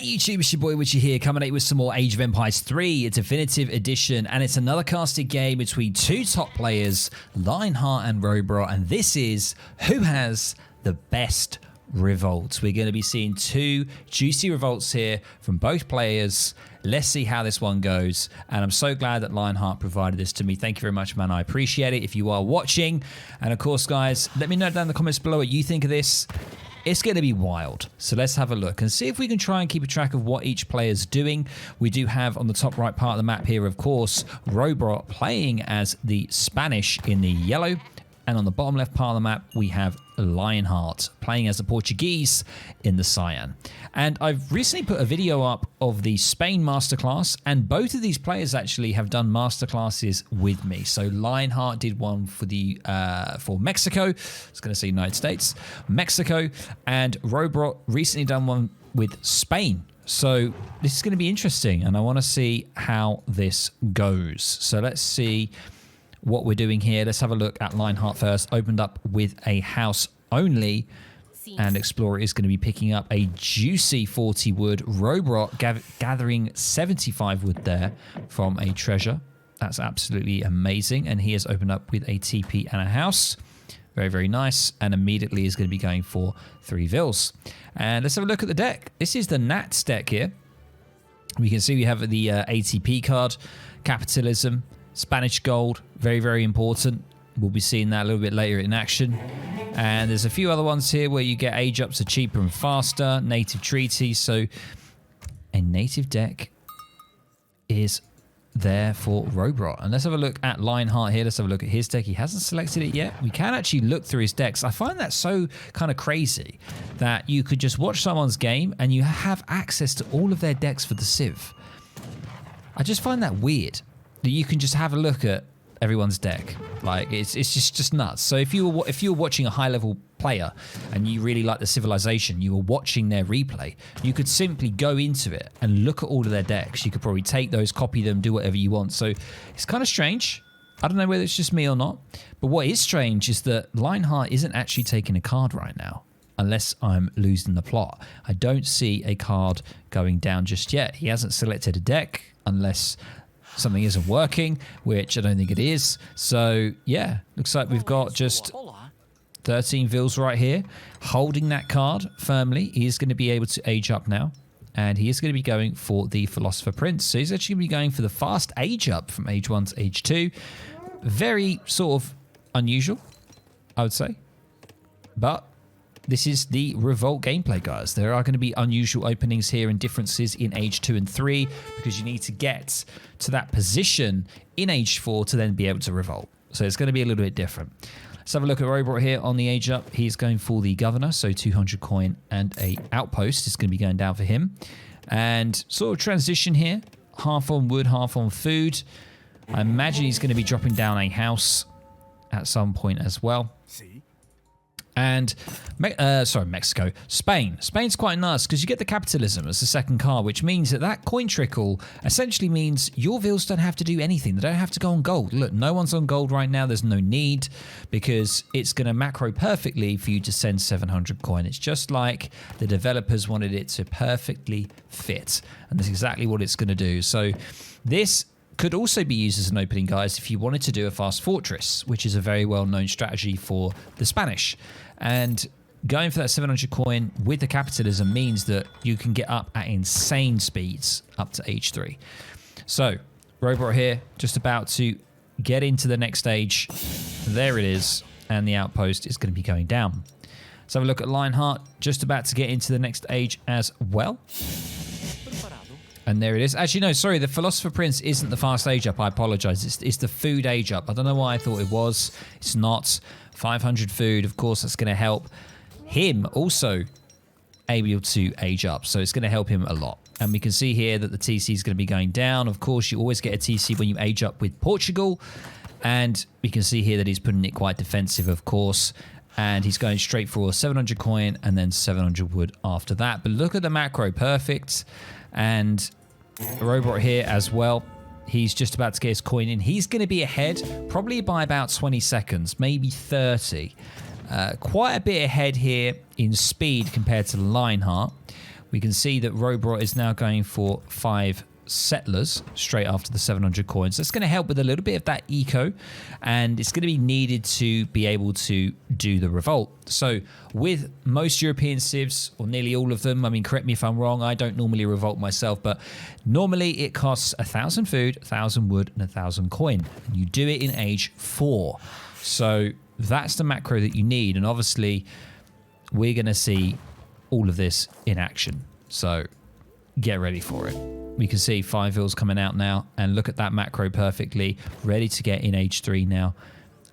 Hey YouTube, it's your boy Witchy here, coming at you with some more Age of Empires 3, a definitive edition, and it's another casted game between two top players, Lionheart and Revolt, and this is who has the best Revolt. We're going to be seeing two juicy Revolts here from both players. Let's see how this one goes, and I'm so glad that Lionheart provided this to me. Thank you very much, man. I appreciate it if you are watching, and of course, guys, let me know down in the comments below what you think of this. It's going to be wild. So let's have a look and see if we can try and keep a track of what each player's doing. We do have on the top right part of the map here, of course, Revolt playing as the Spanish in the yellow. And on the bottom left part of the map, we have Lionheart playing as the Portuguese in the cyan. And I've recently put a video up of the Spain masterclass, and both of these players actually have done masterclasses with me. So Lionheart did one for the for Mexico. I was going to say United States, Mexico, and Revolt recently done one with Spain. So this is going to be interesting, and I want to see how this goes. So let's see what we're doing here. Let's have a look at Lionheart first. Opened up with a house only, and Explorer is going to be picking up a juicy 40 wood. Revolt gathering 75 wood there from a treasure. That's absolutely amazing, and he has opened up with a TP and a house. Very, very nice, and immediately is going to be going for 3 vills. And let's have a look at the deck. This is the Nats deck here. We can see we have the ATP card, Capitalism, Spanish gold, very, very important. We'll be seeing that a little bit later in action. And there's a few other ones here where you get age ups are cheaper and faster, native treaties. So a native deck is there for Revolt. And let's have a look at Lionheart here. Let's have a look at his deck. He hasn't selected it yet. We can actually look through his decks. I find that so kind of crazy that you could just watch someone's game and you have access to all of their decks for the Civ. I just find that weird. You can just have a look at everyone's deck. Like it's just nuts. So if you were watching a high level player and you really like the Civilization, you were watching their replay, you could simply go into it and look at all of their decks. You could probably take those, copy them, do whatever you want. So it's kind of strange. I don't know whether it's just me or not, but what is strange is that Lionheart isn't actually taking a card right now, unless I'm losing the plot. I don't see a card going down just yet. He hasn't selected a deck unless something isn't working, which I don't think it is. So yeah, looks like we've got just 13 vills right here, holding that card firmly. He is going to be able to age up now, and he is going to be going for the Philosopher Prince. So he's actually going to be going for the fast age up from age 1 to age 2. Very sort of unusual, I would say, but this is the Revolt gameplay, guys. There are going to be unusual openings here and differences in age 2 and 3 because you need to get to that position in age 4 to then be able to revolt. So it's going to be a little bit different. Let's have a look at Revolt here on the age up. He's going for the Governor, so 200 coin and a outpost is going to be going down for him. And sort of transition here, half on wood, half on food. I imagine he's going to be dropping down a house at some point as well. And Mexico, Spain. Spain's quite nice because you get the Capitalism as the second card, which means that coin trickle essentially means your vills don't have to do anything. They don't have to go on gold. Look, no one's on gold right now. There's no need because it's going to macro perfectly for you to send 700 coin. It's just like the developers wanted it to perfectly fit, and that's exactly what it's going to do. So this could also be used as an opening, guys, if you wanted to do a fast fortress, which is a very well-known strategy for the Spanish. And going for that 700 coin with the Capitalism means that you can get up at insane speeds up to age 3. So Revolt here, just about to get into the next stage. There it is, and the outpost is going to be going down. Let's have a look at Lionheart, just about to get into the next age as well. And there it is. Actually, no, sorry, the Philosopher Prince isn't the fast age up. I apologize. It's the food age up. I don't know why I thought it was. It's not. 500 food, of course, that's going to help him also able to age up. So it's going to help him a lot. And we can see here that the TC is going to be going down. Of course, you always get a TC when you age up with Portugal. And we can see here that he's putting it quite defensive, of course. And he's going straight for 700 coin and then 700 wood after that. But look at the macro, perfect. And Revolt here as well. He's just about to get his coin in. He's going to be ahead probably by about 20 seconds, maybe 30. Quite a bit ahead here in speed compared to Lionheart. We can see that Robot is now going for 5 settlers straight after the 700 coins. That's going to help with a little bit of that eco, and it's going to be needed to be able to do the revolt. So with most European civs, or nearly all of them, I mean, correct me if I'm wrong, I don't normally revolt myself, but normally it costs 1,000 food, 1,000 wood, and 1,000 coin. And you do it in age 4. So that's the macro that you need, and obviously we're going to see all of this in action. So get ready for it. We can see 5 vills coming out now, and look at that macro perfectly, ready to get in age 3 now.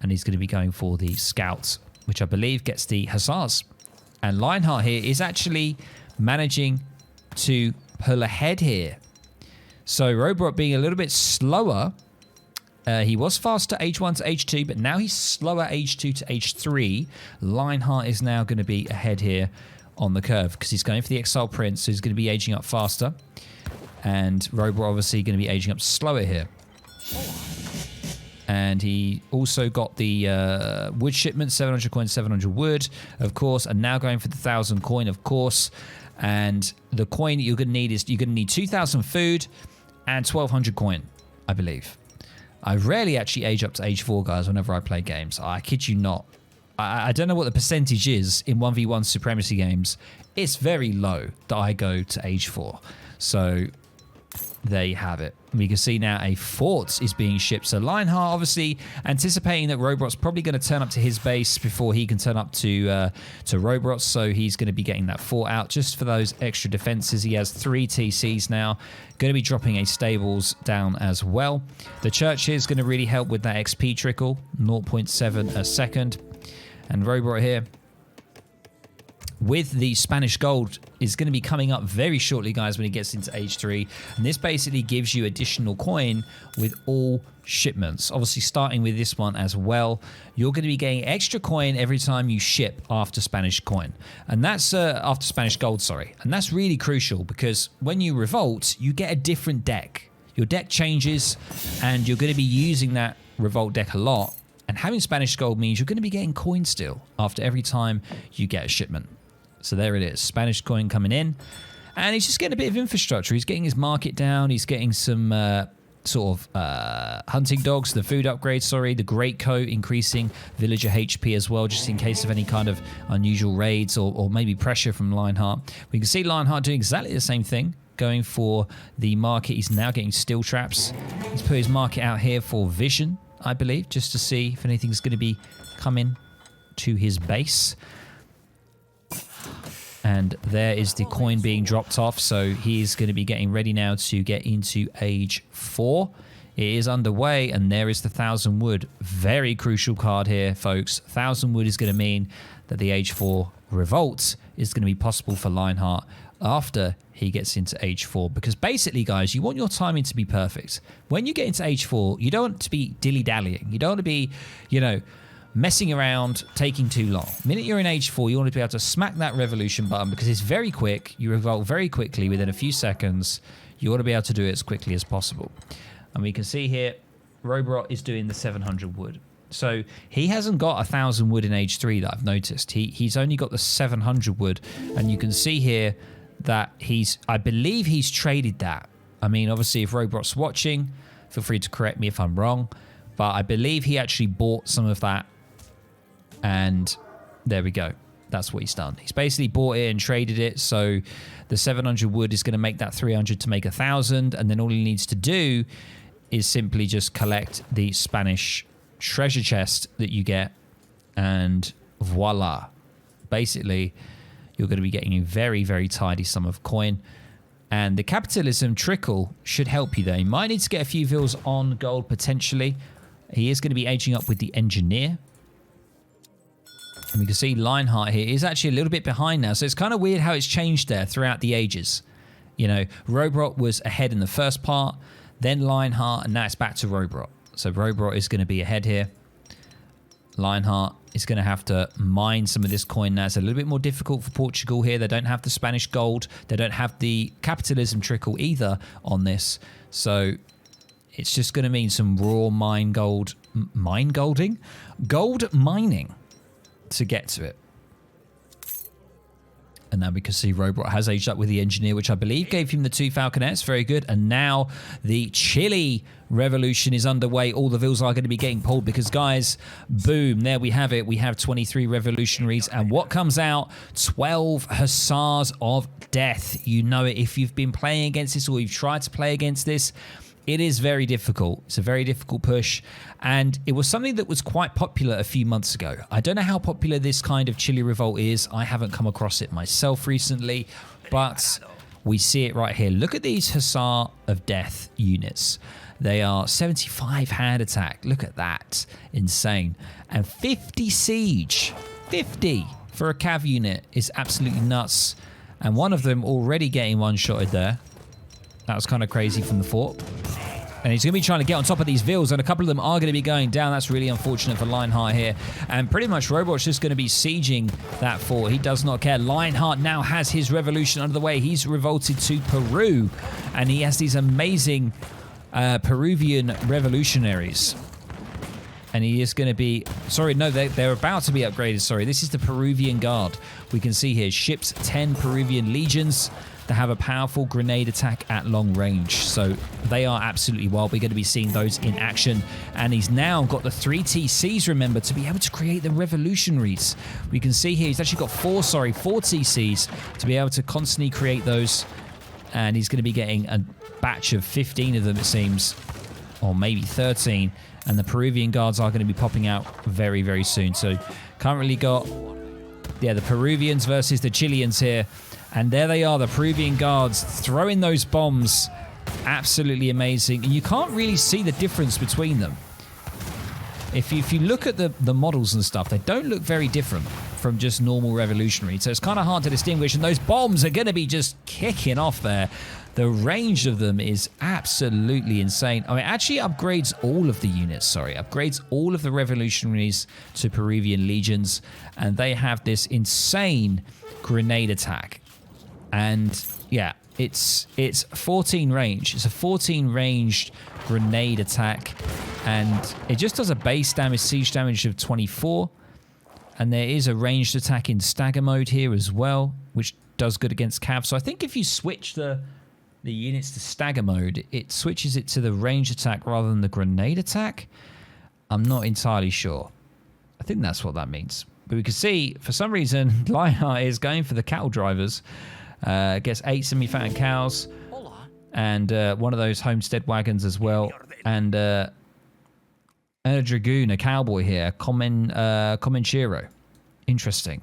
And he's going to be going for the scouts, which I believe gets the hussars. And Lionheart here is actually managing to pull ahead here. So Robot being a little bit slower. He was faster age 1 to age 2, but now he's slower age 2 to age 3. Lionheart is now going to be ahead here on the curve because he's going for the Exile Prince, so he's going to be aging up faster. And Robot obviously going to be aging up slower here. And he also got the wood shipment, 700 coin, 700 wood, of course, and now going for the 1,000 coin, of course. And the coin that you're going to need is, you're going to need 2,000 food and 1,200 coin, I believe. I rarely actually age up to age 4, guys, whenever I play games. I kid you not. I don't know what the percentage is in 1v1 supremacy games. It's very low that I go to age 4. So there you have it. We can see now a fort is being shipped. So Lionheart obviously anticipating that Robot's probably going to turn up to his base before he can turn up to Robot. So he's going to be getting that fort out just for those extra defenses. He has 3 TCs now. Going to be dropping a stables down as well. The church here is going to really help with that XP trickle, 0.7 a second. And Robot here with the Spanish gold is going to be coming up very shortly, guys, when he gets into age 3. And this basically gives you additional coin with all shipments. Obviously, starting with this one as well, you're going to be getting extra coin every time you ship after Spanish coin. And that's after Spanish gold, sorry. And that's really crucial because when you revolt, you get a different deck. Your deck changes and you're going to be using that revolt deck a lot. And having Spanish gold means you're going to be getting coin still after every time you get a shipment. So there it is, Spanish coin coming in. And he's just getting a bit of infrastructure. He's getting his market down. He's getting some hunting dogs, the food upgrade, sorry, the great coat, increasing villager HP as well, just in case of any kind of unusual raids or maybe pressure from Lionheart. We can see Lionheart doing exactly the same thing, going for the market. He's now getting steel traps. He's put his market out here for vision, I believe, just to see if anything's going to be coming to his base. And there is the coin being dropped off. So he's going to be getting ready now to get into age 4. It is underway, and there is the 1,000 wood. Very crucial card here, folks. 1,000 wood is going to mean that the age 4 revolt is going to be possible for Lionheart after he gets into age 4. Because basically, guys, you want your timing to be perfect. When you get into age 4, you don't want to be dilly-dallying. You don't want to be, messing around, taking too long. The minute you're in age 4, you want to be able to smack that revolution button because it's very quick. You revolt very quickly within a few seconds. You want to be able to do it as quickly as possible. And we can see here, Robot is doing the 700 wood. So he hasn't got 1,000 wood in age 3 that I've noticed. He's only got the 700 wood. And you can see here that I believe he's traded that. I mean, obviously, if Robot's watching, feel free to correct me if I'm wrong. But I believe he actually bought some of that. And there we go. That's what he's done. He's basically bought it and traded it. So the 700 wood is going to make that 300 to make 1,000. And then all he needs to do is simply just collect the Spanish treasure chest that you get. And voila. Basically, you're going to be getting a very, very tidy sum of coin. And the capitalism trickle should help you there. You might need to get a few vills on gold potentially. He is going to be aging up with the engineer. And we can see Lionheart here is actually a little bit behind now. So it's kind of weird how it's changed there throughout the ages. Robot was ahead in the first part, then Lionheart, and now it's back to Robot. So Robot is going to be ahead here. Lionheart is going to have to mine some of this coin now. It's a little bit more difficult for Portugal here. They don't have the Spanish gold. They don't have the capitalism trickle either on this. So it's just going to mean some raw gold mining to get to it. And now we can see Robot has aged up with the Engineer, which I believe gave him the 2 Falconets. Very good. And now the Chile revolution is underway. All the vills are going to be getting pulled because, guys, boom, there we have it. We have 23 revolutionaries. And what comes out? 12 Hussars of Death. You know it. If you've been playing against this or you've tried to play against this, it is very difficult. It's a very difficult push. And it was something that was quite popular a few months ago. I don't know how popular this kind of Chile Revolt is. I haven't come across it myself recently, but we see it right here. Look at these Hussar of Death units. They are 75 hand attack. Look at that. Insane. And 50 siege. 50 for a cav unit is absolutely nuts. And one of them already getting one-shotted there. That was kind of crazy from the fort. And he's going to be trying to get on top of these vills, and a couple of them are going to be going down. That's really unfortunate for Lionheart here. And pretty much Robot's just going to be sieging that fort. He does not care. Lionheart now has his revolution under the way. He's revolted to Peru, and he has these amazing Peruvian revolutionaries. And he is going to be... Sorry, no, they're about to be upgraded. Sorry, this is the Peruvian Guard. We can see here, ships 10 Peruvian legions. To have a powerful grenade attack at long range. So they are absolutely wild. We're going to be seeing those in action. And he's now got the 3 TCs, remember, to be able to create the revolutionaries. We can see here he's actually got 4 TCs to be able to constantly create those. And he's going to be getting a batch of 15 of them, it seems. Or maybe 13. And the Peruvian guards are going to be popping out very, very soon. So currently got, yeah, the Peruvians versus the Chileans here. And there they are, the Peruvian guards throwing those bombs. Absolutely amazing. And you can't really see the difference between them. If you look at the models and stuff, they don't look very different from just normal revolutionary. So it's kind of hard to distinguish. And those bombs are going to be just kicking off there. The range of them is absolutely insane. I mean, it actually upgrades all of the units, upgrades all of the revolutionaries to Peruvian legions. And they have this insane grenade attack. And yeah, it's 14 range. It's a 14 ranged grenade attack, and it just does a base damage, siege damage of 24. And there is a ranged attack in stagger mode here as well, which does good against cav. So I think if you switch the units to stagger mode, it switches it to the ranged attack rather than the grenade attack. I'm not entirely sure. I think that's what that means. But we can see, for some reason, Lionheart is going for the cattle drivers. Gets 8 semi-fattened cows and one of those homestead wagons as well, and a dragoon, a cowboy here, Comanchero. Interesting.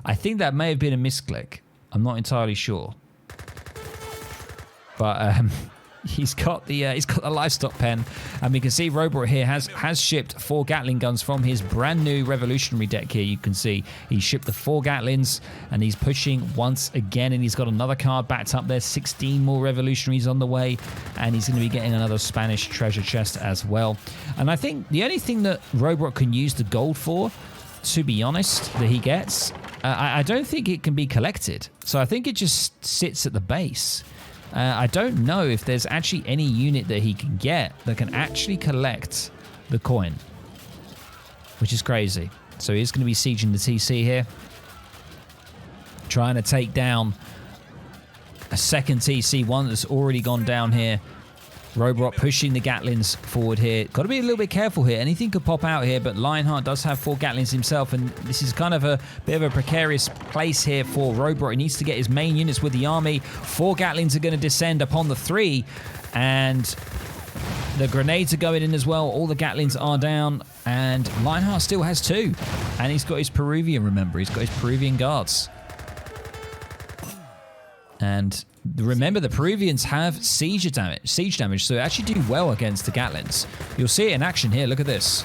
I think that may have been a misclick. I'm not entirely sure, but he's got the livestock pen, and we can see Robot here has shipped 4 Gatling guns from his brand new revolutionary deck here. You can see he shipped the 4 Gatlings, and he's pushing once again, and he's got another card backed up there. 16 more revolutionaries on the way, and he's going to be getting another Spanish treasure chest as well. And I think the only thing that Robot can use the gold for, to be honest, that he gets, I don't think it can be collected. So I think it just sits at the base. I don't know if there's actually any unit that he can get that can actually collect the coin, which is crazy. So he's going to be sieging the TC here, trying to take down a second TC, one that's already gone down here. Robot pushing the Gatlings forward here. Got to be a little bit careful here. Anything could pop out here, but Lionheart does have 4 Gatlings himself, and this is kind of a bit of a precarious place here for Robot. He needs to get his main units with the army. 4 Gatlings are going to descend upon the 3, and the grenades are going in as well. All the Gatlings are down, and Lionheart still has 2. And he's got his Peruvian, remember. He's got his Peruvian guards. And remember, the Peruvians have siege damage, so they actually do well against the Gatlings. You'll see it in action here. Look at this.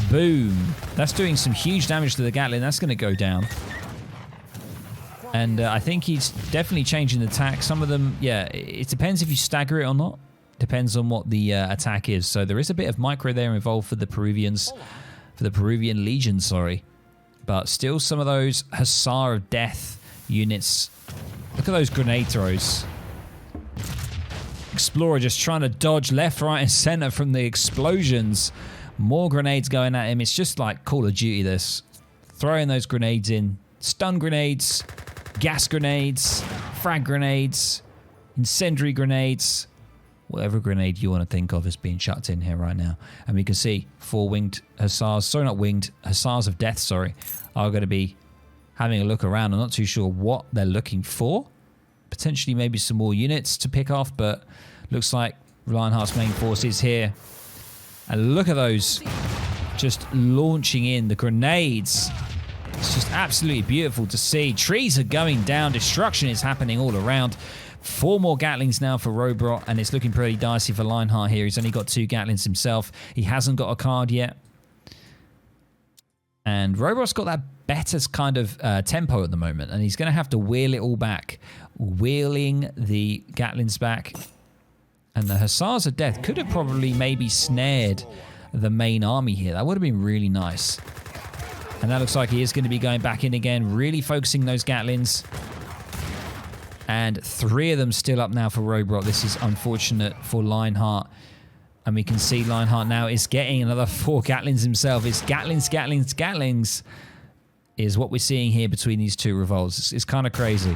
Boom. That's doing some huge damage to the Gatling. That's going to go down. And I think he's definitely changing the attack. Some of them, yeah, it depends if you stagger it or not. Depends on what the attack is. So there is a bit of micro there involved for the Peruvians, for the Peruvian Legion, sorry. But still some of those Hussar of Death units. Look at those grenade throws. Explorer just trying to dodge left, right, and center from the explosions. More grenades going at him. It's just like Call of Duty, this. Throwing those grenades in. Stun grenades. gas grenades, frag grenades, incendiary grenades, whatever grenade you want to think of is being chucked in here right now. And we can see 4 winged hussars, sorry, not winged, hussars of death, sorry, are going to be having a look around. I'm not too sure what they're looking for. Potentially maybe some more units to pick off, but looks like Lionheart's main force is here. And look at those just launching in the grenades. It's just absolutely beautiful to see. Trees are going down. Destruction is happening all around. 4 more Gatlings now for Revolt, and it's looking pretty dicey for Lionheart here. He's only got 2 Gatlings himself. He hasn't got a card yet. And Revolt's got that better kind of tempo at the moment, and he's going to have to wheel it all back. Wheeling the Gatlings back. And the Hussars of Death could have probably maybe snared the main army here. That would have been really nice. And that looks like he is going to be going back in again, really focusing those Gatlings. And 3 of them still up now for Revolt. This is unfortunate for Lionheart. And we can see Lionheart now is getting another 4 Gatlings himself. It's Gatlings, Gatlings, Gatlings is what we're seeing here between these 2 revolts. It's kind of crazy.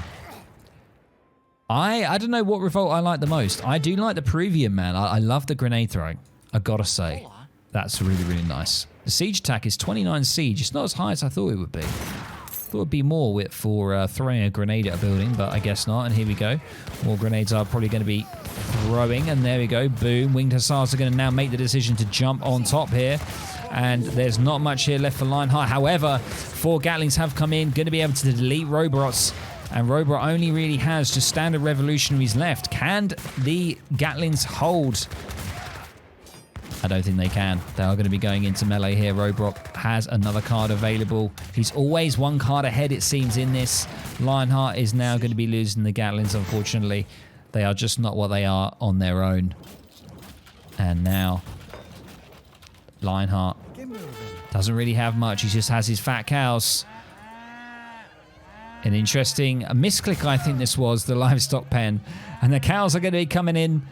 I don't know what revolt I like the most. I do like the Peruvian, man. I love the grenade throwing. I gotta say. That's really, really nice. The siege attack is 29 siege. It's not as high as I thought it would be. Thought it'd be more for throwing a grenade at a building, but I guess not. And here we go. More grenades are probably going to be throwing. And there we go. Boom. Winged Hussars are going to now make the decision to jump on top here. And there's not much here left for Lionheart. However, 4 Gatlings have come in. Going to be able to delete robots. And Revolt only really has just standard revolutionaries left. Can the Gatlings hold? I don't think they can. They are going to be going into melee here. Revolt has another card available. He's always 1 card ahead, it seems, in this. Lionheart is now going to be losing the Gatlings, unfortunately. They are just not what they are on their own. And now, Lionheart doesn't really have much. He just has his fat cows. An interesting misclick, I think this was, the livestock pen. And the cows are going to be coming in,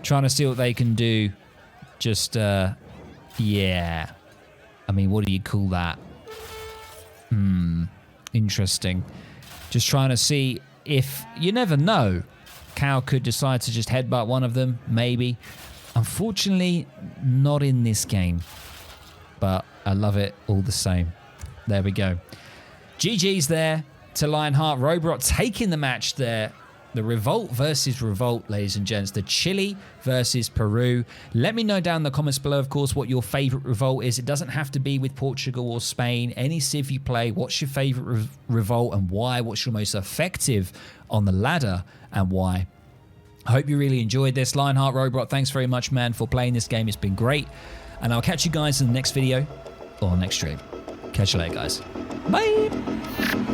trying to see what they can do. Just, yeah. I mean, what do you call that? Interesting. Just trying to see if, you never know, cow could decide to just headbutt one of them, maybe. Unfortunately, not in this game. But I love it all the same. There we go. GG's there to Lionheart. Revolt taking the match there. The Revolt versus Revolt, ladies and gents. The Chile versus Peru. Let me know down in the comments below, of course, what your favorite Revolt is. It doesn't have to be with Portugal or Spain. Any civ you play, what's your favorite Revolt and why? What's your most effective on the ladder and why? I hope you really enjoyed this. Lionheart, Revolt, thanks very much, man, for playing this game. It's been great. And I'll catch you guys in the next video or next stream. Catch you later, guys. Bye.